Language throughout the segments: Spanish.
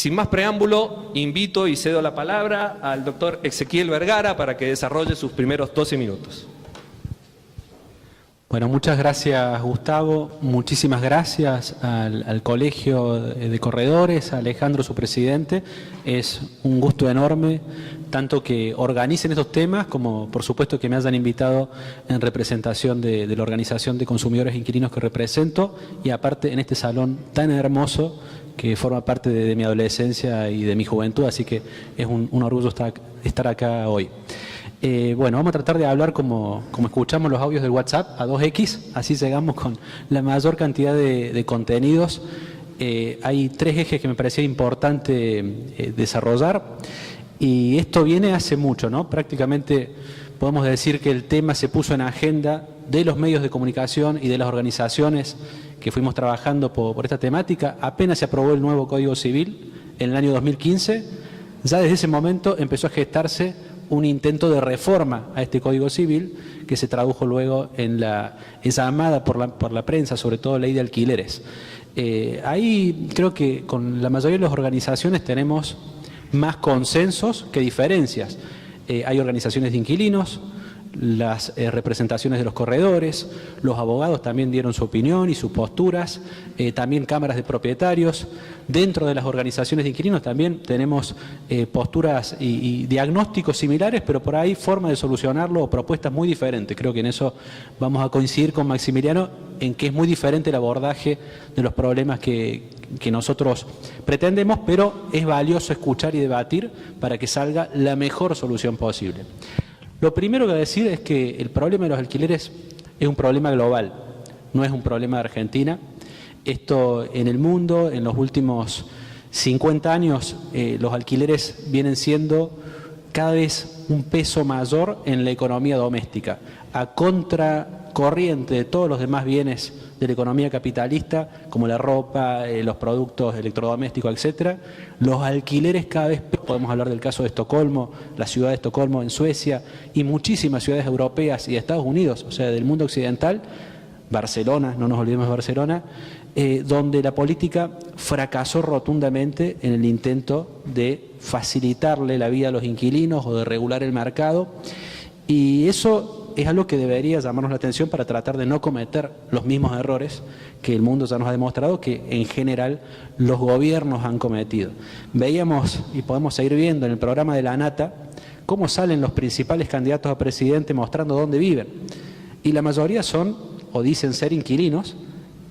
Sin más preámbulo, invito y cedo la palabra al doctor Ezequiel Vergara para que desarrolle sus primeros 12 minutos. Bueno, muchas gracias, Gustavo. Muchísimas gracias al Colegio de Corredores, a Alejandro, su presidente. Es un gusto enorme, tanto que organicen estos temas, como por supuesto que me hayan invitado en representación de la Organización de Consumidores e Inquilinos que represento, y aparte en este salón tan hermoso que forma parte de mi adolescencia y de mi juventud, así que es un orgullo estar acá hoy. Bueno, vamos a tratar de hablar como escuchamos los audios del WhatsApp a 2X, así llegamos con la mayor cantidad de contenidos. Hay 3 ejes que me parecía importante desarrollar, y esto viene hace mucho, ¿no? Prácticamente podemos decir que el tema se puso en agenda de los medios de comunicación y de las organizaciones que fuimos trabajando por esta temática. Apenas se aprobó el nuevo Código Civil en el año 2015, ya desde ese momento empezó a gestarse un intento de reforma a este Código Civil que se tradujo luego en la llamada por la prensa, sobre todo Ley de Alquileres. Ahí creo que con la mayoría de las organizaciones tenemos más consensos que diferencias. Hay organizaciones de inquilinos, las representaciones de los corredores, los abogados también dieron su opinión y sus posturas, también cámaras de propietarios. Dentro de las organizaciones de inquilinos también tenemos posturas y diagnósticos similares, pero por ahí formas de solucionarlo o propuestas muy diferentes. Creo que en eso vamos a coincidir con Maximiliano, en que es muy diferente el abordaje de los problemas que nosotros pretendemos, pero es valioso escuchar y debatir para que salga la mejor solución posible. Lo primero que decir es que el problema de los alquileres es un problema global, no es un problema de Argentina. Esto en el mundo, en los últimos 50 años, los alquileres vienen siendo cada vez un peso mayor en la economía doméstica, a contracorriente de todos los demás bienes de la economía capitalista, como la ropa, los productos electrodomésticos, etcétera. Los alquileres cada vez, podemos hablar del caso de Estocolmo, la ciudad de Estocolmo en Suecia, y muchísimas ciudades europeas y de Estados Unidos, o sea, del mundo occidental, Barcelona, no nos olvidemos de Barcelona, donde la política fracasó rotundamente en el intento de facilitarle la vida a los inquilinos o de regular el mercado, y eso es algo que debería llamarnos la atención para tratar de no cometer los mismos errores que el mundo ya nos ha demostrado que en general los gobiernos han cometido. Veíamos, y podemos seguir viendo en el programa de la ANATA, cómo salen los principales candidatos a presidente mostrando dónde viven. Y la mayoría son, o dicen ser inquilinos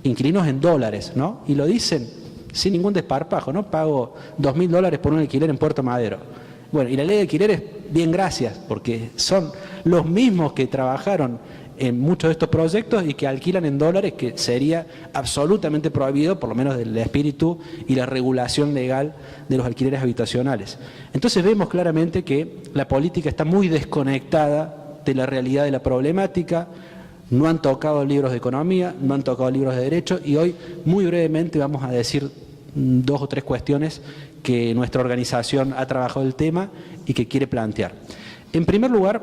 en dólares, ¿no? Y lo dicen sin ningún desparpajo, ¿no? Pago $2.000 por un alquiler en Puerto Madero. Bueno, y la ley de alquileres, bien, gracias, porque son los mismos que trabajaron en muchos de estos proyectos y que alquilan en dólares, que sería absolutamente prohibido, por lo menos del espíritu y la regulación legal de los alquileres habitacionales. Entonces vemos claramente que la política está muy desconectada de la realidad de la problemática. No han tocado libros de economía, no han tocado libros de derecho, y hoy muy brevemente vamos a decir 2 o 3 cuestiones que nuestra organización ha trabajado el tema y que quiere plantear. En primer lugar,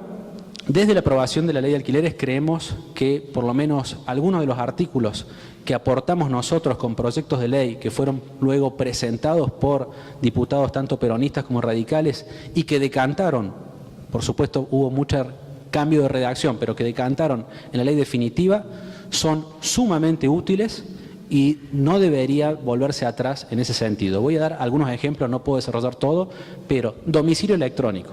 desde la aprobación de la ley de alquileres creemos que por lo menos algunos de los artículos que aportamos nosotros con proyectos de ley que fueron luego presentados por diputados tanto peronistas como radicales y que decantaron, por supuesto hubo mucho cambio de redacción, pero que decantaron en la ley definitiva, son sumamente útiles y no debería volverse atrás en ese sentido. Voy a dar algunos ejemplos, no puedo desarrollar todo, pero domicilio electrónico.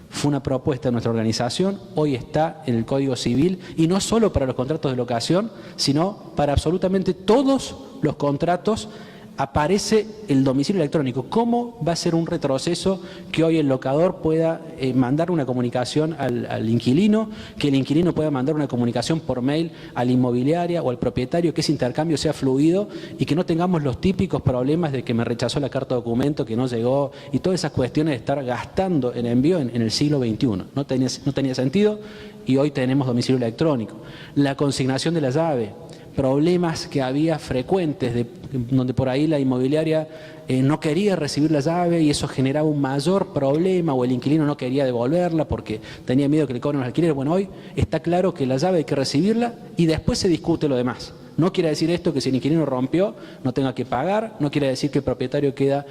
Fue una propuesta de nuestra organización, hoy está en el Código Civil, y no solo para los contratos de locación, sino para absolutamente todos los contratos aparece el domicilio electrónico. ¿Cómo va a ser un retroceso que hoy el locador pueda mandar una comunicación al inquilino, que el inquilino pueda mandar una comunicación por mail a la inmobiliaria o al propietario, que ese intercambio sea fluido y que no tengamos los típicos problemas de que me rechazó la carta de documento, que no llegó, y todas esas cuestiones de estar gastando en envío en el siglo XXI? No tenía sentido, y hoy tenemos domicilio electrónico. La consignación de la llave, problemas que había frecuentes, donde por ahí la inmobiliaria no quería recibir la llave y eso generaba un mayor problema, o el inquilino no quería devolverla porque tenía miedo que le cobren los alquileres. Bueno, hoy está claro que la llave hay que recibirla y después se discute lo demás. No quiere decir esto que si el inquilino rompió no tenga que pagar, no quiere decir que el propietario queda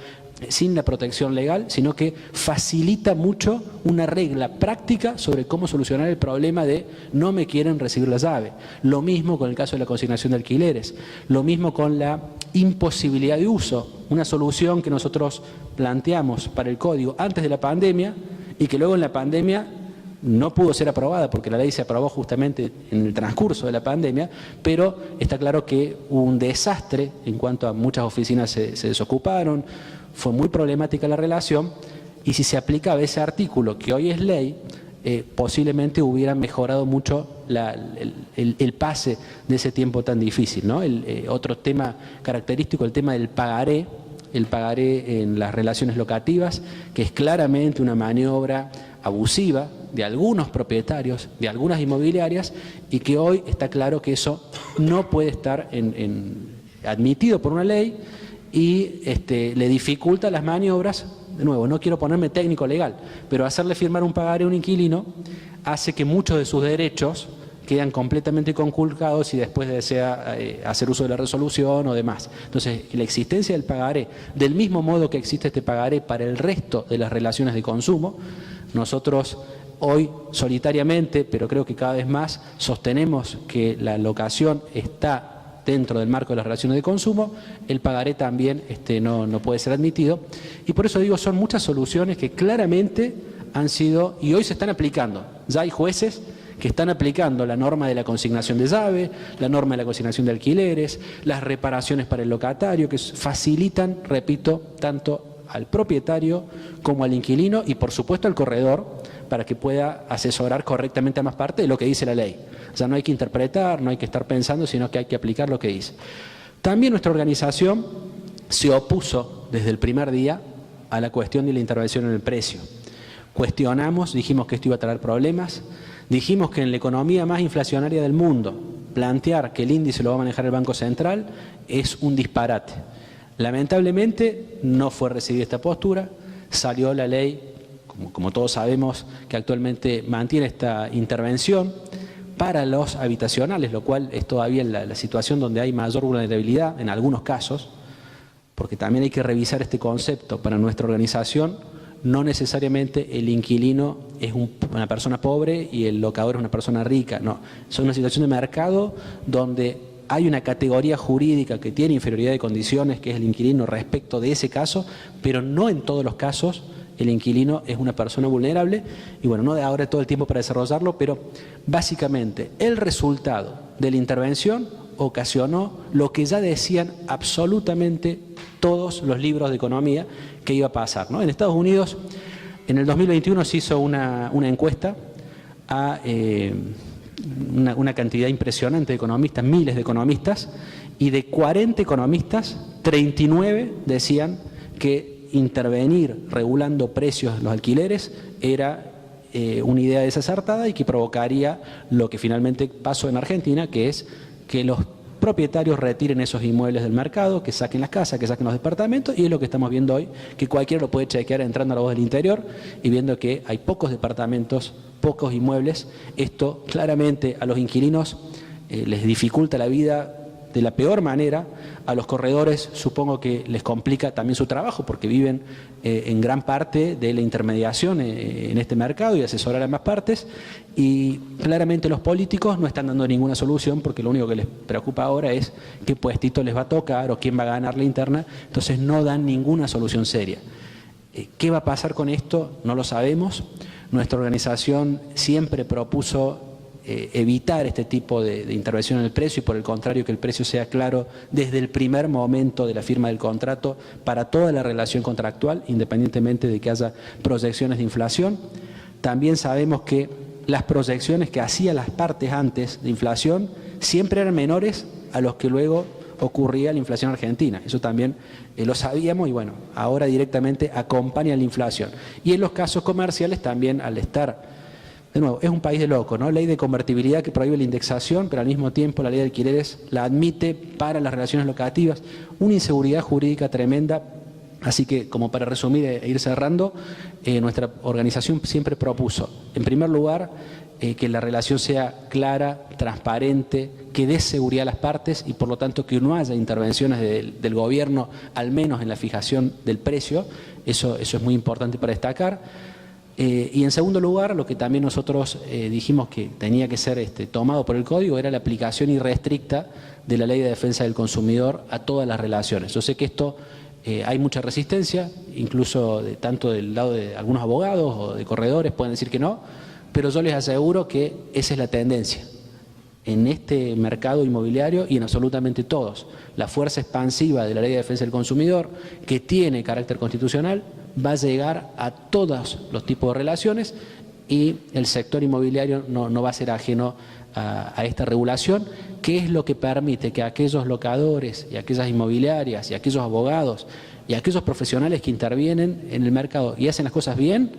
sin la protección legal, sino que facilita mucho una regla práctica sobre cómo solucionar el problema de no me quieren recibir la llave. Lo mismo con el caso de la consignación de alquileres, lo mismo con la imposibilidad de uso, una solución que nosotros planteamos para el código antes de la pandemia y que luego en la pandemia no pudo ser aprobada porque la ley se aprobó justamente en el transcurso de la pandemia, pero está claro que hubo un desastre en cuanto a muchas oficinas se desocuparon, fue muy problemática la relación y si se aplicaba ese artículo que hoy es ley, posiblemente hubiera mejorado mucho el pase de ese tiempo tan difícil, ¿no? Otro tema característico, el tema del pagaré, el pagaré en las relaciones locativas, que es claramente una maniobra abusiva de algunos propietarios, de algunas inmobiliarias, y que hoy está claro que eso no puede estar admitido por una ley y le dificulta las maniobras. De nuevo, no quiero ponerme técnico legal, pero hacerle firmar un pagaré a un inquilino hace que muchos de sus derechos quedan completamente conculcados si después desea hacer uso de la resolución o demás. Entonces, la existencia del pagaré, del mismo modo que existe este pagaré para el resto de las relaciones de consumo, nosotros hoy solitariamente, pero creo que cada vez más, sostenemos que la locación está dentro del marco de las relaciones de consumo, el pagaré también no puede ser admitido. Y por eso digo, son muchas soluciones que claramente han sido y hoy se están aplicando. Ya hay jueces que están aplicando la norma de la consignación de llave, la norma de la consignación de alquileres, las reparaciones para el locatario, que facilitan, repito, tanto al propietario como al inquilino y por supuesto al corredor para que pueda asesorar correctamente a más partes de lo que dice la ley. O sea, no hay que interpretar, no hay que estar pensando, sino que hay que aplicar lo que dice. También nuestra organización se opuso desde el primer día a la cuestión de la intervención en el precio. Cuestionamos, dijimos que esto iba a traer problemas, dijimos que en la economía más inflacionaria del mundo plantear que el índice lo va a manejar el Banco Central es un disparate. Lamentablemente no fue recibida esta postura, salió la ley, como todos sabemos, que actualmente mantiene esta intervención para los habitacionales, lo cual es todavía la situación donde hay mayor vulnerabilidad en algunos casos, porque también hay que revisar este concepto para nuestra organización. No necesariamente el inquilino es una persona pobre y el locador es una persona rica, no. Es una situación de mercado donde hay una categoría jurídica que tiene inferioridad de condiciones, que es el inquilino respecto de ese caso, pero no en todos los casos el inquilino es una persona vulnerable. Y bueno, no de ahora todo el tiempo para desarrollarlo, pero básicamente el resultado de la intervención ocasionó lo que ya decían absolutamente todos los libros de economía que iba a pasar, ¿no? En Estados Unidos, en el 2021 se hizo una encuesta a una cantidad impresionante de economistas, miles de economistas, y de 40 economistas, 39 decían que intervenir regulando precios de los alquileres era una idea desacertada y que provocaría lo que finalmente pasó en Argentina, que es que los propietarios retiren esos inmuebles del mercado, que saquen las casas, que saquen los departamentos, y es lo que estamos viendo hoy, que cualquiera lo puede chequear entrando a La Voz del Interior y viendo que hay pocos departamentos, pocos inmuebles. Esto claramente a los inquilinos les dificulta la vida de la peor manera. A los corredores supongo que les complica también su trabajo porque viven en gran parte de la intermediación en este mercado y asesorar a más partes, y claramente los políticos no están dando ninguna solución porque lo único que les preocupa ahora es qué puestito les va a tocar o quién va a ganar la interna. Entonces no dan ninguna solución seria. ¿Qué va a pasar con esto? No lo sabemos. Nuestra organización siempre propuso evitar este tipo de intervención en el precio y por el contrario que el precio sea claro desde el primer momento de la firma del contrato para toda la relación contractual, independientemente de que haya proyecciones de inflación. También sabemos que las proyecciones que hacían las partes antes de inflación siempre eran menores a los que luego ocurría la inflación argentina. Eso también lo sabíamos y bueno, ahora directamente acompaña la inflación. Y en los casos comerciales también, al estar, de nuevo, es un país de locos, ¿no? Ley de convertibilidad que prohíbe la indexación, pero al mismo tiempo la ley de alquileres la admite para las relaciones locativas. Una inseguridad jurídica tremenda Así que, como para resumir e ir cerrando, nuestra organización siempre propuso, en primer lugar, que la relación sea clara, transparente, que dé seguridad a las partes y por lo tanto que no haya intervenciones del gobierno, al menos en la fijación del precio. Eso es muy importante para destacar. Y en segundo lugar, lo que también nosotros dijimos que tenía que ser tomado por el Código era la aplicación irrestricta de la Ley de Defensa del Consumidor a todas las relaciones. Yo sé que esto hay mucha resistencia, incluso tanto del lado de algunos abogados o de corredores pueden decir que no, pero yo les aseguro que esa es la tendencia en este mercado inmobiliario y en absolutamente todos. La fuerza expansiva de la Ley de Defensa del Consumidor, que tiene carácter constitucional, va a llegar a todos los tipos de relaciones y el sector inmobiliario no va a ser ajeno a esta regulación, que es lo que permite que aquellos locadores y aquellas inmobiliarias y aquellos abogados y aquellos profesionales que intervienen en el mercado y hacen las cosas bien,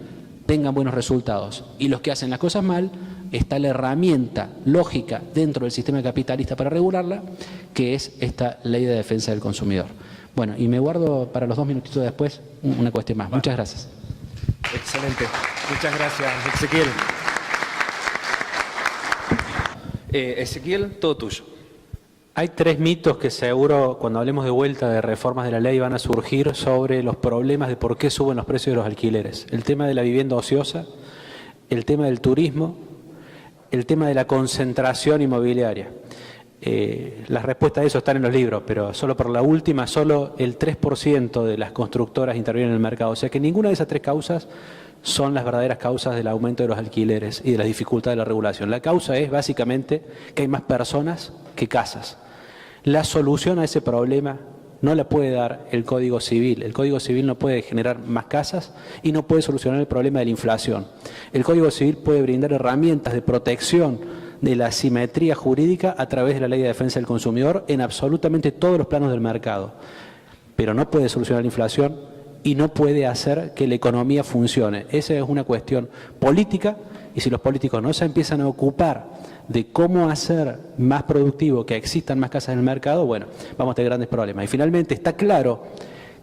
tengan buenos resultados. Y los que hacen las cosas mal, está la herramienta lógica dentro del sistema capitalista para regularla, que es esta Ley de Defensa del Consumidor. Bueno, y me guardo para los 2 minutitos después una cuestión más. Muchas gracias. Excelente. Muchas gracias, Ezequiel. Ezequiel, todo tuyo. Hay 3 mitos que seguro cuando hablemos de vuelta de reformas de la ley van a surgir sobre los problemas de por qué suben los precios de los alquileres. El tema de la vivienda ociosa, el tema del turismo, el tema de la concentración inmobiliaria. Las respuestas a eso están en los libros, pero solo por la última, solo el 3% de las constructoras intervienen en el mercado. O sea que ninguna de esas 3 causas son las verdaderas causas del aumento de los alquileres y de la dificultad de la regulación. La causa es básicamente que hay más personas que casas. La solución a ese problema no la puede dar el Código Civil. El Código Civil no puede generar más casas y no puede solucionar el problema de la inflación. El Código Civil puede brindar herramientas de protección de la asimetría jurídica a través de la Ley de Defensa del Consumidor en absolutamente todos los planos del mercado. Pero no puede solucionar la inflación y no puede hacer que la economía funcione. Esa es una cuestión política y si los políticos no se empiezan a ocupar de cómo hacer más productivo que existan más casas en el mercado, bueno, vamos a tener grandes problemas. Y finalmente está claro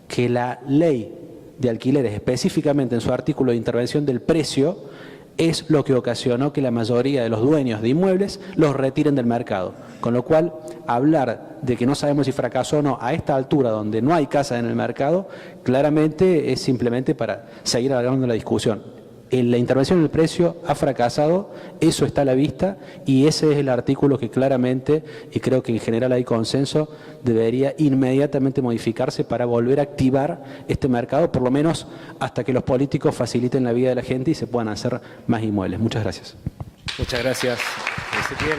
que la ley de alquileres, específicamente en su artículo de intervención del precio, es lo que ocasionó que la mayoría de los dueños de inmuebles los retiren del mercado. Con lo cual, hablar de que no sabemos si fracasó o no a esta altura donde no hay casas en el mercado, claramente es simplemente para seguir alargando la discusión. La intervención del precio ha fracasado, eso está a la vista y ese es el artículo que claramente, y creo que en general hay consenso, debería inmediatamente modificarse para volver a activar este mercado, por lo menos hasta que los políticos faciliten la vida de la gente y se puedan hacer más inmuebles. Muchas gracias. Muchas gracias, Ezequiel.